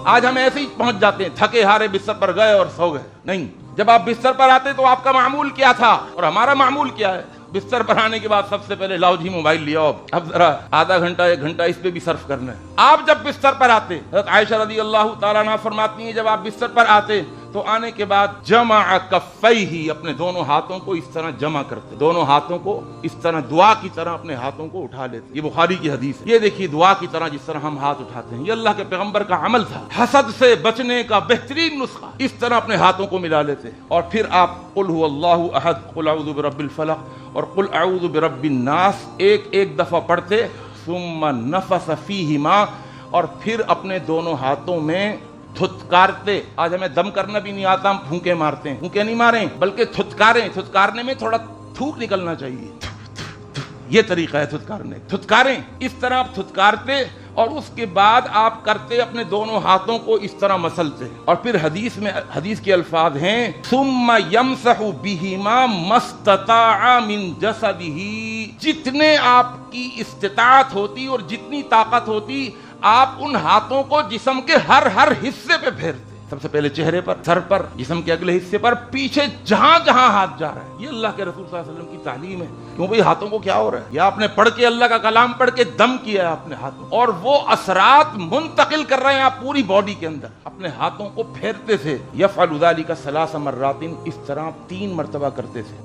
آج ہم ایسے ہی پہنچ جاتے ہیں، تھکے ہارے بستر پر گئے اور سو گئے. نہیں، جب آپ بستر پر آتے تو آپ کا معمول کیا تھا اور ہمارا معمول کیا ہے؟ بستر پر آنے کے بعد سب سے پہلے لاؤ جی موبائل لیا، اب ذرا آدھا گھنٹہ 1 گھنٹہ اس پہ بھی صرف کرنا ہے. آپ جب بستر پر آتے، حضرت عائشہ رضی اللہ تعالیٰ عنہ فرماتی ہیں جب آپ بستر پر آتے تو آنے کے بعد جمع کفیہ، اپنے دونوں ہاتھوں کو اس طرح جمع کرتے، دونوں ہاتھوں کو اس طرح دعا کی طرح اپنے ہاتھوں کو اٹھا لیتے. یہ بخاری کی حدیث ہے. یہ دیکھیے دعا کی طرح جس طرح ہم ہاتھ اٹھاتے ہیں، یہ اللہ کے پیغمبر کا عمل تھا. حسد سے بچنے کا بہترین نسخہ، اس طرح اپنے ہاتھوں کو ملا لیتے. اور پھر آپ قل هو اللہ احد، قل اعوذ برب الفلق اور قل اعوذ برب الناس ایک دفعہ پڑھتے، ثم نفث فیہما، اور پھر اپنے دونوں ہاتھوں میں تھتکارتے. آج ہمیں دم کرنا بھی نہیں آتا، ہم پھونکے مارتے ہیں. پھونکے نہیں ماریں بلکہ تھتکاریں. تھتکارنے میں تھوڑا تھوک نکلنا چاہیے، یہ طریقہ ہے تھتکارنے. تھتکاریں، اس طرح آپ تھتکارتے اور اس کے بعد آپ کرتے اپنے دونوں ہاتھوں کو اس طرح مسلتے. اور پھر حدیث کے الفاظ ہیں ثم یمسح بہما ما استطاع من جسدہ، جتنے آپ کی استطاعت ہوتی اور جتنی طاقت ہوتی آپ ان ہاتھوں کو جسم کے ہر حصے پہ پھیرتے. سب سے پہلے چہرے پر، سر پر، جسم کے اگلے حصے پر، پیچھے جہاں جہاں ہاتھ جا رہا ہے. یہ اللہ کے رسول صلی اللہ علیہ وسلم کی تعلیم ہے. کیوں بھئی ہاتھوں کو کیا ہو رہا ہے؟ یا آپ نے پڑھ کے اللہ کا کلام پڑھ کے دم کیا ہے اپنے ہاتھوں، اور وہ اثرات منتقل کر رہے ہیں آپ پوری باڈی کے اندر. اپنے ہاتھوں کو پھیرتے تھے. یفعل ذلک 3 مرات، اس طرح 3 مرتبہ کرتے تھے.